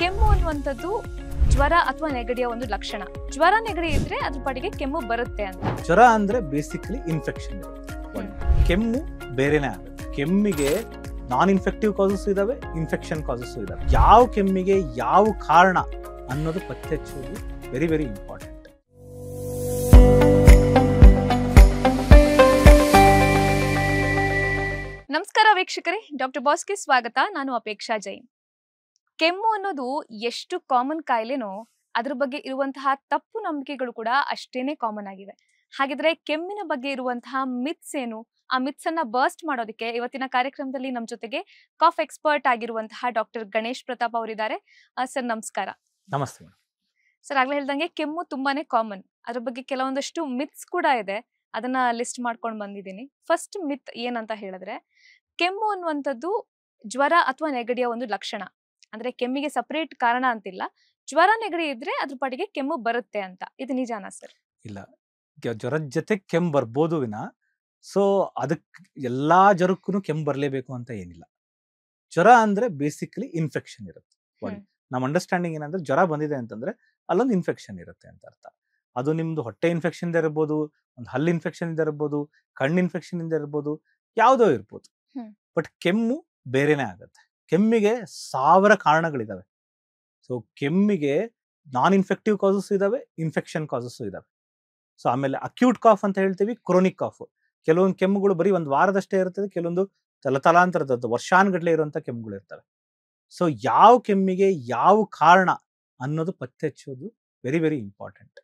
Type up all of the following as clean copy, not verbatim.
ಕೆಮ್ಮು ಅನ್ನುವಂಥದ್ದು ಜ್ವರ ಅಥವಾ ನೆಗಡಿಯ ಒಂದು ಲಕ್ಷಣ. ಜ್ವರ ನೆಗಡಿ ಇದ್ರೆ ಅದ್ರ ಪಾಟಿಗೆ ಕೆಮ್ಮು ಬರುತ್ತೆ ಅಂತ. ಜ್ವರ ಅಂದ್ರೆ ಬೇಸಿಕಲಿ ಇನ್ಫೆಕ್ಷನ್ ಇರುತ್ತೆ. ಕೆಮ್ಮು ಬೇರೆನೇ ಆಗುತ್ತೆ. ಕೆಮ್ಮಿಗೆ ನಾನ್ ಇನ್ಫೆಕ್ಟಿವ್ ಕಾಸಸ್ ಇದಾವೆ, ಇನ್ಫೆಕ್ಷನ್ ಕಾಸಸ್ ಇದಾವೆ. ಯಾವ ಕೆಮ್ಮಿಗೆ ಯಾವ ಕಾರಣ ಅನ್ನೋದು ಪತ್ತೆ ಹಚ್ಚೋದು ವೆರಿ ವೆರಿ ಇಂಪಾರ್ಟೆಂಟ್. ನಮಸ್ಕಾರ ವೀಕ್ಷಕರೇ, ಡಾಕ್ಟರ್ ಬಾಸ್ಗೆ ಸ್ವಾಗತ. ನಾನು ಅಪೇಕ್ಷಾ ಜೈನ್. ಕೆಮ್ಮು ಅನ್ನೋದು ಎಷ್ಟು ಕಾಮನ್ ಕಾಯಿಲೆನೋ ಅದ್ರ ಬಗ್ಗೆ ಇರುವಂತಹ ತಪ್ಪು ನಂಬಿಕೆಗಳು ಕೂಡ ಅಷ್ಟೇನೆ ಕಾಮನ್ ಆಗಿವೆ. ಹಾಗಿದ್ರೆ ಕೆಮ್ಮಿನ ಬಗ್ಗೆ ಇರುವಂತಹ ಮಿತ್ಸ್ ಏನು, ಆ ಮಿತ್ಸ್ ಅನ್ನ ಬರ್ಸ್ಟ್ ಮಾಡೋದಕ್ಕೆ ಇವತ್ತಿನ ಕಾರ್ಯಕ್ರಮದಲ್ಲಿ ನಮ್ಮ ಜೊತೆಗೆ ಕಾಫ್ ಎಕ್ಸ್ಪರ್ಟ್ ಆಗಿರುವಂತಹ ಡಾಕ್ಟರ್ ಗಣೇಶ್ ಪ್ರತಾಪ್ ಅವರಿದ್ದಾರೆ. ಸರ್ ನಮಸ್ಕಾರ. ನಮಸ್ತೆ ಮೇಡಮ್. ಸರ್ ಆಗ್ಲೇ ಹೇಳ್ದಂಗೆ ಕೆಮ್ಮು ತುಂಬಾನೇ ಕಾಮನ್, ಅದ್ರ ಬಗ್ಗೆ ಕೆಲವೊಂದಷ್ಟು ಮಿತ್ಸ್ ಕೂಡ ಇದೆ, ಅದನ್ನ ಲಿಸ್ಟ್ ಮಾಡ್ಕೊಂಡು ಬಂದಿದ್ದೀನಿ. ಫಸ್ಟ್ ಮಿತ್ ಏನಂತ ಹೇಳಿದ್ರೆ, ಕೆಮ್ಮು ಅನ್ನುವಂಥದ್ದು ಜ್ವರ ಅಥವಾ ನೆಗಡಿಯ ಒಂದು ಲಕ್ಷಣ. ಅಂದ್ರೆ ಕೆಮ್ಮಿಗೆ ಸಪರೇಟ್ ಕಾರಣ ಅಂತಿಲ್ಲ, ಜ್ವರ ನೆಗಡಿ ಇದ್ರೆ ಅದ್ರ ಪಾಟಿಗೆ ಕೆಮ್ಮು ಬರುತ್ತೆ ಅಂತ. ಇದು ನಿಜಾನಾ ಸರ್? ಇಲ್ಲ, ಜ್ವರದ ಜೊತೆ ಕೆಮ್ಮು ಬರ್ಬೋದು ವಿನ ಸೊ ಅದಕ್ಕೆ ಎಲ್ಲಾ ಜ್ವರಕ್ಕೂ ಕೆಮ್ಮು ಬರಲೇಬೇಕು ಅಂತ ಏನಿಲ್ಲ. ಜ್ವರ ಅಂದ್ರೆ ಬೇಸಿಕಲಿ ಇನ್ಫೆಕ್ಷನ್ ಇರುತ್ತೆ. ನಮ್ಮ ಅಂಡರ್ಸ್ಟ್ಯಾಂಡಿಂಗ್ ಏನಂದ್ರೆ ಜ್ವರ ಬಂದಿದೆ ಅಂತಂದ್ರೆ ಅಲ್ಲೊಂದು ಇನ್ಫೆಕ್ಷನ್ ಇರುತ್ತೆ ಅಂತ ಅರ್ಥ. ಅದು ನಿಮ್ದು ಹೊಟ್ಟೆ ಇನ್ಫೆಕ್ಷನ್ ಇಂದ ಇರ್ಬೋದು, ಒಂದು ಹಲ್ಲು ಇನ್ಫೆಕ್ಷನ್ ಇಂದ ಇರ್ಬೋದು, ಕಣ್ಣು ಇನ್ಫೆಕ್ಷನ್ ಇಂದ ಇರ್ಬೋದು, ಯಾವುದೋ ಇರ್ಬೋದು. ಬಟ್ ಕೆಮ್ಮು ಬೇರೆನೇ ಆಗುತ್ತೆ. ಕೆಮ್ಮಿಗೆ 1000 ಕಾರಣಗಳಿದಾವೆ. ಸೊ ಕೆಮ್ಮಿಗೆ ನಾನ್ ಇನ್ಫೆಕ್ಟಿವ್ ಕಾಸಸ್ ಇದಾವೆ, ಇನ್ಫೆಕ್ಷನ್ ಕಾಸಸ್ ಇದಾವೆ. ಸೊ ಆಮೇಲೆ ಅಕ್ಯೂಟ್ ಕಾಫ್ ಅಂತ ಹೇಳ್ತೀವಿ, ಕ್ರೋನಿಕ್ ಕಾಫ್. ಕೆಲವೊಂದು ಕೆಮ್ಮುಗಳು ಬರೀ ಒಂದು ವಾರದಷ್ಟೇ ಇರ್ತದೆ, ಕೆಲವೊಂದು ತಲಾಂತರದ ವರ್ಷಾನ್ಗಟ್ಲೆ ಇರುವಂತ ಕೆಮ್ಮುಗಳು ಇರ್ತವೆ. ಸೊ ಯಾವ ಕೆಮ್ಮಿಗೆ ಯಾವ ಕಾರಣ ಅನ್ನೋದು ಪತ್ತೆ ಹಚ್ಚೋದು ವೆರಿ ವೆರಿ ಇಂಪಾರ್ಟೆಂಟ್.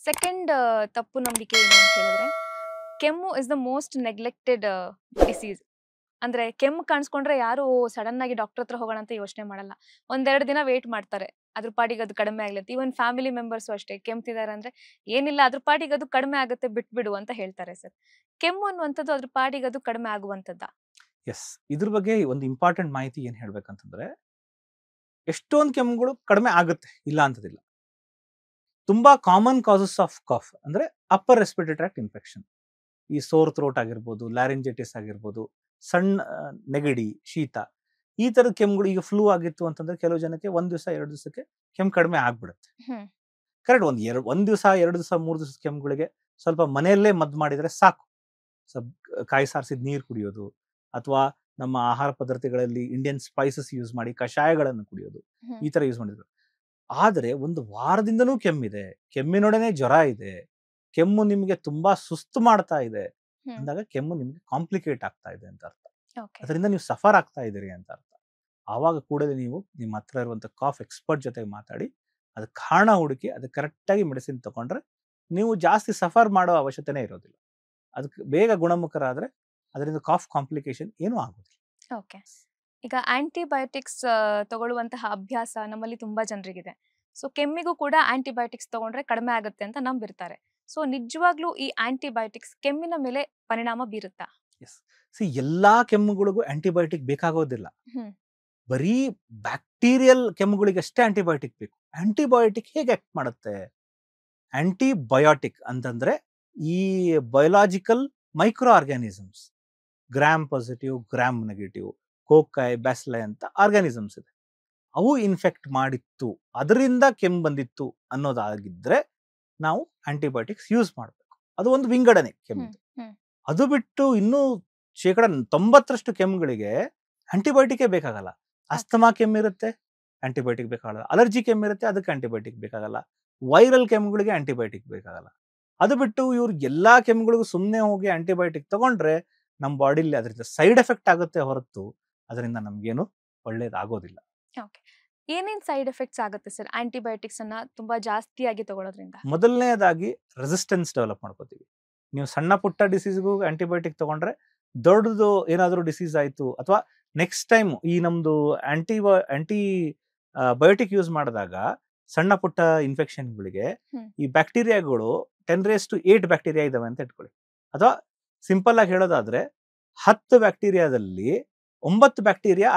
ಸೆಕೆಂಡ್ ತಪ್ಪು ನಂಬಿಕೆ ಏನು ಅಂತ ಹೇಳಿದ್ರೆ, ಕೆಮ್ಮು is the most neglected disease. ಅಂದ್ರೆ ಕೆಮ್ಮು ಕಾಣಿಸ್ಕೊಂಡ್ರೆ ಯಾರು ಸಡನ್ ಆಗಿ ಡಾಕ್ಟರ್ ಹತ್ರ ಹೋಗೋಣ ಅಂತ ಯೋಚನೆ ಮಾಡಲ್ಲ. 1-2 ದಿನ ವೇಟ್ ಮಾಡ್ತಾರೆ ಅದ್ರ ಪಾಟಿಗೆ ಅದು ಕಡಿಮೆ ಆಗ್ಲಿ ಅಂತ. ಈವನ್ ಫ್ಯಾಮಿಲಿ ಮೆಂಬರ್ಸ್ ಅಷ್ಟೇ, ಕೆಮ್ತಿದಾರೆ ಅಂದ್ರೆ ಏನಿಲ್ಲ ಅದ್ರ ಪಾಟಿಗೆ ಅದು ಕಡಿಮೆ ಆಗುತ್ತೆ, ಬಿಟ್ಬಿಡು ಅಂತ ಹೇಳ್ತಾರೆ ಸರ್. ಕೆಮ್ಮು ಅನ್ನುವಂಥದ್ದು ಅದ್ರ ಪಾಟಿಗೆ ಅದು ಕಡಿಮೆ ಆಗುವಂತದ್ದ? ಎಸ್, ಇದ್ರ ಬಗ್ಗೆ ಒಂದು ಇಂಪಾರ್ಟೆಂಟ್ ಮಾಹಿತಿ ಏನ್ ಹೇಳ್ಬೇಕಂತಂದ್ರೆ, ಎಷ್ಟೊಂದು ಕೆಮ್ಮುಗಳು ಕಡಿಮೆ ಆಗುತ್ತೆ, ಇಲ್ಲ ಅಂತದಿಲ್ಲ. ತುಂಬಾ ಕಾಮನ್ ಕಾಸಸ್ ಆಫ್ ಕಾಫ್ ಅಂದ್ರೆ ಅಪ್ಪರ್ ರೆಸ್ಪಿರೇಟರಿ ಟ್ರ್ಯಾಕ್ಟ್ ಇನ್ಫೆಕ್ಷನ್. ಈ ಸೋರ್ ಥ್ರೋಟ್ ಆಗಿರ್ಬೋದು, ಲ್ಯಾರಿಂಜೈಟಿಸ್ ಆಗಿರ್ಬೋದು, ಸಣ್ಣ ನೆಗಡಿ, ಶೀತ, ಈ ತರದ ಕೆಮ್ಮುಗಳು. ಈಗ ಫ್ಲೂ ಆಗಿತ್ತು ಅಂತಂದ್ರೆ ಕೆಲವು ಜನಕ್ಕೆ 1 ದಿವಸ 2 ದಿವಸಕ್ಕೆ ಕೆಮ್ಮು ಕಡಿಮೆ ಆಗ್ಬಿಡುತ್ತೆ. ಕರೆಕ್ಟ್. ಒಂದ್ ದಿವಸ 2 ದಿವಸ 3 ದಿವಸದ ಕೆಮ್ಮುಗಳಿಗೆ ಸ್ವಲ್ಪ ಮನೆಯಲ್ಲೇ ಮದ್ದು ಮಾಡಿದ್ರೆ ಸಾಕು. ಕಾಯಿ ಸಾರಿಸಿದ ನೀರು ಕುಡಿಯೋದು, ಅಥವಾ ನಮ್ಮ ಆಹಾರ ಪದಾರ್ಥಗಳಲ್ಲಿ ಇಂಡಿಯನ್ ಸ್ಪೈಸಸ್ ಯೂಸ್ ಮಾಡಿ ಕಷಾಯಗಳನ್ನು ಕುಡಿಯೋದು, ಈ ತರ ಯೂಸ್ ಮಾಡಿದ್ರು. ಆದ್ರೆ ಒಂದು ವಾರದಿಂದನೂ ಕೆಮ್ಮಿದೆ, ಕೆಮ್ಮಿನೊಡನೆ ಜ್ವರ ಇದೆ, ಕೆಮ್ಮು ನಿಮ್ಗೆ ತುಂಬಾ ಸುಸ್ತು ಮಾಡ್ತಾ ಇದೆ ಅಂದಾಗ ಕೆಮ್ಮು ನಿಮ್ಗೆ ಕಾಂಪ್ಲಿಕೇಟ್ ಆಗ್ತಾ ಇದೆ ಅಂತ ಅರ್ಥ. ಅದರಿಂದ ನೀವು ಸಫರ್ ಆಗ್ತಾ ಇದ್ದೀರಿ ಅಂತ ಅರ್ಥ. ಆವಾಗ ಕೂಡಲೇ ನೀವು ನಿಮ್ಮ ಹತ್ರ ಇರುವಂತ ಕಾಫ್ ಎಕ್ಸ್ಪರ್ಟ್ ಜೊತೆ ಮಾತಾಡಿ ಅದಕ್ಕೆ ಕಾರಣ ಹುಡುಕಿ ಅದಕ್ಕೆ ಕರೆಕ್ಟ್ ಆಗಿ ಮೆಡಿಸಿನ್ ತಗೊಂಡ್ರೆ ನೀವು ಜಾಸ್ತಿ ಸಫರ್ ಮಾಡೋ ಅವಶ್ಯಕತೆನೇ ಇರೋದಿಲ್ಲ. ಅದಕ್ಕೆ ಬೇಗ ಗುಣಮುಖರಾದ್ರೆ ಅದರಿಂದ ಕಾಫ್ ಕಾಂಪ್ಲಿಕೇಶನ್ ಏನೂ ಆಗೋದಿಲ್ಲ. ಓಕೆ. ಈಗ ಆಂಟಿಬಯೋಟಿಕ್ಸ್ ತಗೊಳ್ಳುವಂತಹ ಅಭ್ಯಾಸ ನಮ್ಮಲ್ಲಿ ತುಂಬಾ ಜನರಿಗಿದೆ. ಸೊ ಕೆಮ್ಮಿಗೂ ಕೂಡ ಆಂಟಿಬಯೋಟಿಕ್ಸ್ ತಗೊಂಡ್ರೆ ಕಡಿಮೆ ಆಗುತ್ತೆ ಅಂತ ನಂಬಿರ್ತಾರೆ. ಸೊ ನಿಜವಾಗ್ಲೂ ಈ ಆಂಟಿಬಯೋಟಿಕ್ಸ್ ಕೆಮ್ಮಿನ ಮೇಲೆ ಪರಿಣಾಮ ಬೀರುತ್ತಾ? ಎಲ್ಲಾ ಕೆಮ್ಮುಗಳಿಗೂ ಆಂಟಿಬಯೋಟಿಕ್ ಬೇಕಾಗೋದಿಲ್ಲ. ಬರೀ ಬ್ಯಾಕ್ಟೀರಿಯಲ್ ಕೆಮ್ಮುಗಳಿಗೆ ಅಷ್ಟೇ ಆಂಟಿಬಯೋಟಿಕ್ ಬೇಕು. ಆಂಟಿಬಯೋಟಿಕ್ ಹೇಗೆ ಆಕ್ಟ್ ಮಾಡುತ್ತೆ? ಆಂಟಿಬಯೋಟಿಕ್ ಅಂತಂದ್ರೆ ಈ biological micro organisms, gram positive, gram negative, cocci, bacilli ಅಂತ ಆರ್ಗ್ಯಾನಿಸಮ್ಸ್ ಇದೆ. ಅವು ಇನ್ಫೆಕ್ಟ್ ಮಾಡಿತ್ತು, ಅದರಿಂದ ಕೆಮ್ಮು ಬಂದಿತ್ತು ಅನ್ನೋದಾಗಿದ್ರೆ ನಾವು ಆಂಟಿಬಯೋಟಿಕ್ಸ್ ಯೂಸ್ ಮಾಡಬೇಕು. ಅದು ಒಂದು ವಿಂಗಡಣೆ ಕೆಮ್ಮು. ಅದು ಬಿಟ್ಟು ಇನ್ನೂ 90% ಕೆಮ್ಮುಗಳಿಗೆ ಆಂಟಿಬಯೋಟಿಕ್ ಬೇಕಾಗಲ್ಲ. ಅಸ್ತಮಾ ಕೆಮ್ಮಿರುತ್ತೆ, ಆಂಟಿಬಯೋಟಿಕ್ ಬೇಕಾಗಲ್ಲ. ಅಲರ್ಜಿ ಕೆಮ್ಮಿರುತ್ತೆ, ಅದಕ್ಕೆ ಆಂಟಿಬಯೋಟಿಕ್ ಬೇಕಾಗಲ್ಲ. ವೈರಲ್ ಕೆಮ್ಮುಗಳಿಗೆ ಆಂಟಿಬಯೋಟಿಕ್ ಬೇಕಾಗಲ್ಲ. ಅದು ಬಿಟ್ಟು ಇವ್ರು ಎಲ್ಲಾ ಕೆಮ್ಮುಗಳಿಗೂ ಸುಮ್ಮನೆ ಹೋಗಿ ಆಂಟಿಬಯೋಟಿಕ್ ತಗೊಂಡ್ರೆ ನಮ್ಮ ಬಾಡಿಲಿ ಅದರಿಂದ ಸೈಡ್ ಎಫೆಕ್ಟ್ ಆಗುತ್ತೆ ಹೊರತು ಅದರಿಂದ ನಮ್ಗೇನು ಒಳ್ಳೇದಾಗೋದಿಲ್ಲ. ಏನೇನ್ ಸೈಡ್ ಎಫೆಕ್ಟ್ಸ್ ಆಗುತ್ತೆ ಸರ್ ಆಂಟಿಬಯೋಟಿಕ್ಸ್ ಅನ್ನ ತುಂಬಾ ಜಾಸ್ತಿಯಾಗಿ ತಗೊಳ್ಳೋದ್ರಿಂದ? ಮೊದಲನೇದಾಗಿ ರೆಸಿಸ್ಟೆನ್ಸ್ ಡೆವಲಪ್ ಮಾಡ್ಕೋತೀವಿ. ನೀವು ಸಣ್ಣ ಪುಟ್ಟ ಡಿಸೀಸ್ಗೂ ಆಂಟಿಬಯೋಟಿಕ್ ತಗೊಂಡ್ರೆ ದೊಡ್ಡದು ಏನಾದರೂ ಡಿಸೀಸ್ ಆಯ್ತು, ಅಥವಾ ನೆಕ್ಸ್ಟ್ ಟೈಮ್ ಈ ನಮ್ದು ಬಯೋಟಿಕ್ ಯೂಸ್ ಮಾಡಿದಾಗ ಸಣ್ಣ ಪುಟ್ಟ ಇನ್ಫೆಕ್ಷನ್ಗಳಿಗೆ ಈ ಬ್ಯಾಕ್ಟೀರಿಯಾಗಳು 10⁸ ಬ್ಯಾಕ್ಟೀರಿಯಾ ಇದಾವೆ ಅಂತ ಇಟ್ಕೊಳ್ಳಿ. ಅಥವಾ ಸಿಂಪಲ್ ಆಗಿ ಹೇಳೋದಾದ್ರೆ 10 ಬ್ಯಾಕ್ಟೀರಿಯಾದಲ್ಲಿ 9 ಬ್ಯಾಕ್ಟೀರಿಯಾ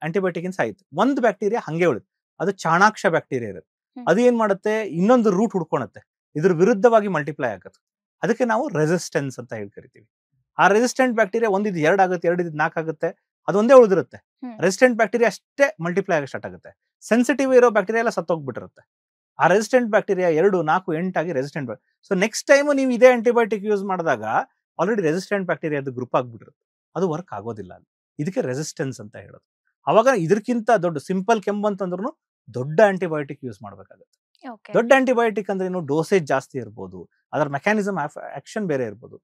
ಆಂಟಿಬಯೋಟಿಕ್ ಸಾಯಿತು, 1 ಬ್ಯಾಕ್ಟೀರಿಯಾ ಹಂಗೆ ಉಳಿತು. ಅದು ಚಾಣಾಕ್ಷ ಬ್ಯಾಕ್ಟೀರಿಯಾ ಇರುತ್ತೆ. ಅದು ಏನ್ ಮಾಡುತ್ತೆ, ಇನ್ನೊಂದು ರೂಟ್ ಹುಡ್ಕೊಳತ್ತೆ, ಇದ್ರ ವಿರುದ್ಧವಾಗಿ ಮಲ್ಟಿಪ್ಲೈ ಆಗುತ್ತೆ. ಅದಕ್ಕೆ ನಾವು ರೆಸಿಸ್ಟೆನ್ಸ್ ಅಂತ ಹೇಳಿ ಕರಿತೀವಿ. ಆ ರೆಸಿಸ್ಟೆಂಟ್ ಬ್ಯಾಕ್ಟೀರಿಯಾ 1 2 ಆಗುತ್ತೆ, 2 4 ಆಗುತ್ತೆ, ಅದೊಂದೇ ಉಳಿದಿರುತ್ತೆ. ರೆಸಿಸ್ಟೆಂಟ್ ಬ್ಯಾಕ್ಟೀರಿಯಾ ಅಷ್ಟೇ ಮಲ್ಟಿಪ್ಲೈ ಆಗಿ ಸ್ಟಾರ್ಟ್ ಆಗುತ್ತೆ. ಸೆನ್ಸಿಟಿವ್ ಇರೋ ಬ್ಯಾಕ್ಟೀರಿಯಾ ಎಲ್ಲ ಸತ್ತೋಗ್ಬಿಟ್ಟಿರುತ್ತೆ. ಆ ರೆಸಿಸ್ಟೆಂಟ್ ಬ್ಯಾಕ್ಟೀರಿಯಾ 2, 4, 8 ಆಗಿ ರೆಸಿಸ್ಟೆಂಟ್. ಸೊ ನೆಕ್ಸ್ಟ್ ಟೈಮ್ ನೀವು ಇದೇ ಆಂಟಿಬಯೋಟಿಕ್ ಯೂಸ್ ಮಾಡಿದಾಗ ಆಲ್ರೆಡಿ ರೆಸಿಸ್ಟೆಂಟ್ ಬ್ಯಾಕ್ಟೀರಿಯಾ ಅದು ಗ್ರೂಪ್ ಆಗ್ಬಿಟ್ಟಿರುತ್ತೆ, ಅದು ವರ್ಕ್ ಆಗೋದಿಲ್ಲ. ಇದಕ್ಕೆ ರೆಸಿಸ್ಟೆನ್ಸ್ ಅಂತ ಹೇಳೋದು. ಅವಾಗ ಇದಕ್ಕಿಂತ ದೊಡ್ಡ ಸಿಂಪಲ್ ಕೆಮ್ಮು ಅಂತಂದ್ರೂ ದೊಡ್ಡ ಆಂಟಿಬಯೋಟಿಕ್ ಯೂಸ್ ಮಾಡಬೇಕಾಗುತ್ತೆ. ದೊಡ್ಡ ಆಂಟಿಬಯೋಟಿಕ್ ಅಂದ್ರೆ ಏನು, ಡೋಸೇಜ್ ಜಾಸ್ತಿ ಇರ್ಬೋದು, ಅದರ ಮೆಕ್ಯಾನಿಸಮ್ ಆಕ್ಷನ್ ಬೇರೆ ಇರ್ಬೋದು.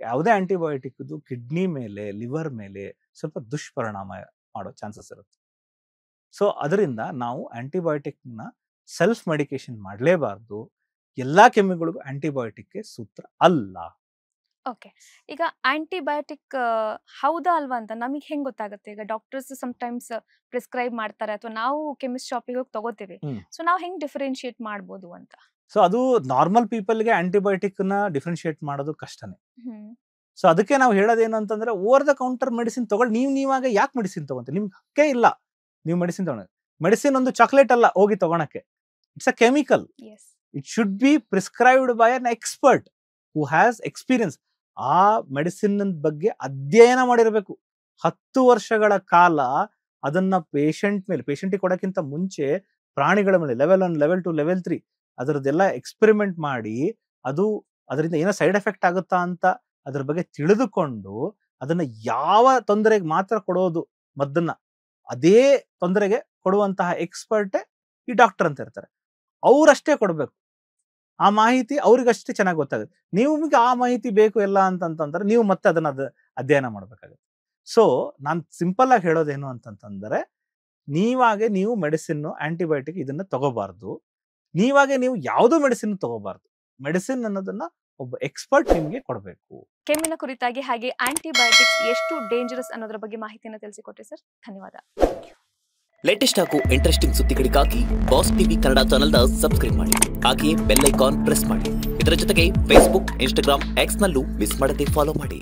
ಯಾವುದೇ ಆಂಟಿಬಯೋಟಿಕ್ ಕಿಡ್ನಿ ಮೇಲೆ, ಲಿವರ್ ಮೇಲೆ ಸ್ವಲ್ಪ ದುಷ್ಪರಿಣಾಮ ಮಾಡೋ ಚಾನ್ಸಸ್ ಇರುತ್ತೆ. ಸೊ ಅದರಿಂದ ನಾವು ಆಂಟಿಬಯೋಟಿಕ್ನ ಸೆಲ್ಫ್ ಮೆಡಿಕೇಶನ್ ಮಾಡಲೇಬಾರ್ದು. ಎಲ್ಲಾ ಕೆಮ್ಮಿಗಳಿಗೂ ಆಂಟಿಬಯೋಟಿಕ್ ಸೂತ್ರ ಅಲ್ಲ. ಓಕೆ, ಈಗ ಆಂಟಿಬಯೋಟಿಕ್ ಹೌದಾ ಅಲ್ವಾ ಅಂತ ನಮಗೆ ಹೆಂಗ್ ಗೊತ್ತಾಗುತ್ತೆ? ಈಗ ಡಾಕ್ಟರ್ಸ್ ಸಮ್ಟೈಮ್ಸ್ ಪ್ರಿಸ್ಕ್ರೈಬ್ ಮಾಡ್ತಾರೆ ಅಥವಾ ನಾವು ಕೆಮಿಸ್ಟ್ ಶಾಪಿಗೆ ಹೋಗಿ ತಗೋತೀವಿ. ಸೊ ನಾವು ಹೆಂಗ್ ಡಿಫರೆನ್ಶಿಯೇಟ್ ಮಾಡ್ಬೋದು ಅಂತ? ಸೊ ಅದು ನಾರ್ಮಲ್ ಪೀಪಲ್ಗೆ ಆಂಟಿಬಯೋಟಿಕ್ ನ ಡಿಫ್ರೆನ್ಶಿಯೇಟ್ ಮಾಡೋದು ಕಷ್ಟನೇ. ಸೊ ಅದಕ್ಕೆ ನಾವು ಹೇಳೋದೇನು ಅಂತಂದ್ರೆ, ಓವರ್ ದ ಕೌಂಟರ್ ಮೆಡಿಸಿನ್ ತಗೊಳ್ಳಿ. ನೀವಾಗ ಯಾಕೆ ಮೆಡಿಸಿನ್ ತಗೊಂತೀವಿ? ನಿಮ್ಗೆ ಹಕ್ಕೇ ಇಲ್ಲ ನೀವು ಮೆಡಿಸಿನ್ ತಗೊಂಡ. ಮೆಡಿಸಿನ್ ಒಂದು ಚಾಕ್ಲೇಟ್ ಅಲ್ಲ ಹೋಗಿ ತಗೊಳಕ್ಕೆ, it's a chemical. It should be prescribed by an expert who has experience. ಆ ಮೆಡಿಸಿನ್ ಬಗ್ಗೆ ಅಧ್ಯಯನ ಮಾಡಿರಬೇಕು 10 ವರ್ಷಗಳ ಕಾಲ. ಅದನ್ನ ಪೇಷಂಟ್ ಮೇಲೆ, ಪೇಷಂಟಿಗೆ ಕೊಡೋಕ್ಕಿಂತ ಮುಂಚೆ ಪ್ರಾಣಿಗಳ ಮೇಲೆ ಲೆವೆಲ್ 1, ಲೆವೆಲ್ 2, ಲೆವೆಲ್ 3 ಅದರದ್ದೆಲ್ಲ ಎಕ್ಸ್ಪೆರಿಮೆಂಟ್ ಮಾಡಿ, ಅದು ಅದರಿಂದ ಏನೋ ಸೈಡ್ ಎಫೆಕ್ಟ್ ಆಗುತ್ತಾ ಅಂತ ಅದ್ರ ಬಗ್ಗೆ ತಿಳಿದುಕೊಂಡು, ಅದನ್ನ ಯಾವ ತೊಂದರೆಗೆ ಮಾತ್ರ ಕೊಡೋದು ಮದ್ದನ್ನ, ಅದೇ ತೊಂದರೆಗೆ ಕೊಡುವಂತಹ ಎಕ್ಸ್ಪರ್ಟೇ ಈ ಡಾಕ್ಟರ್ ಅಂತ ಇರ್ತಾರೆ. ಅವರಷ್ಟೇ ಕೊಡ್ಬೇಕು ಆ ಮಾಹಿತಿ, ಅವ್ರಿಗಷ್ಟೇ ಚೆನ್ನಾಗಿ ಗೊತ್ತಾಗುತ್ತೆ. ನಿಮ್ಗೆ ಆ ಮಾಹಿತಿ ಬೇಕು ಎಲ್ಲ ಅಂತಂತಂದ್ರೆ ನೀವು ಮತ್ತೆ ಅದನ್ನ ಅಧ್ಯಯನ ಮಾಡ್ಬೇಕಾಗುತ್ತೆ. ಸೊ ನಾನು ಸಿಂಪಲ್ ಆಗಿ ಹೇಳೋದೇನು ಅಂತಂತಂದ್ರೆ, ನೀವು ಮೆಡಿಸಿನ್ ಆಂಟಿಬಯೋಟಿಕ್ ಇದನ್ನ ತಗೋಬಾರ್ದು. ನೀವು ಯಾವುದೋ ಮೆಡಿಸಿನ್ ತಗೋಬಾರ್ದು. ಮೆಡಿಸಿನ್ ಅನ್ನೋದನ್ನ ಒಬ್ಬ ಎಕ್ಸ್ಪರ್ಟ್ ನಿಮ್ಗೆ ಕೊಡಬೇಕು. ಕೆಮ್ಮಿನ ಕುರಿತಾಗಿ ಹಾಗೆ ಆಂಟಿಬಯೋಟಿಕ್ಸ್ ಎಷ್ಟು ಡೇಂಜರಸ್ ಅನ್ನೋದ್ರ ಬಗ್ಗೆ ಮಾಹಿತಿಯನ್ನು ತಿಳಿಸಿಕೊಟ್ರಿ ಸರ್, ಧನ್ಯವಾದ. ಲೇಟೆಸ್ಟ್ ಹಾಗೂ ಇಂಟ್ರೆಸ್ಟಿಂಗ್ ಸುದ್ದಿಗಳಿಗಾಗಿ ಬಾಸ್ ಟಿವಿ ಕನ್ನಡ ಚಾನೆಲ್ನ ಸಬ್ಸ್ಕ್ರೈಬ್ ಮಾಡಿ. ಹಾಗೆಯೇ ಬೆಲ್ ಐಕಾನ್ ಪ್ರೆಸ್ ಮಾಡಿ. ಇದರ ಜೊತೆಗೆ ಫೇಸ್ಬುಕ್, ಇನ್ಸ್ಟಾಗ್ರಾಮ್, ಎಕ್ಸ್ ನಲ್ಲೂ ಮಿಸ್ ಮಾಡದೆ ಫಾಲೋ ಮಾಡಿ.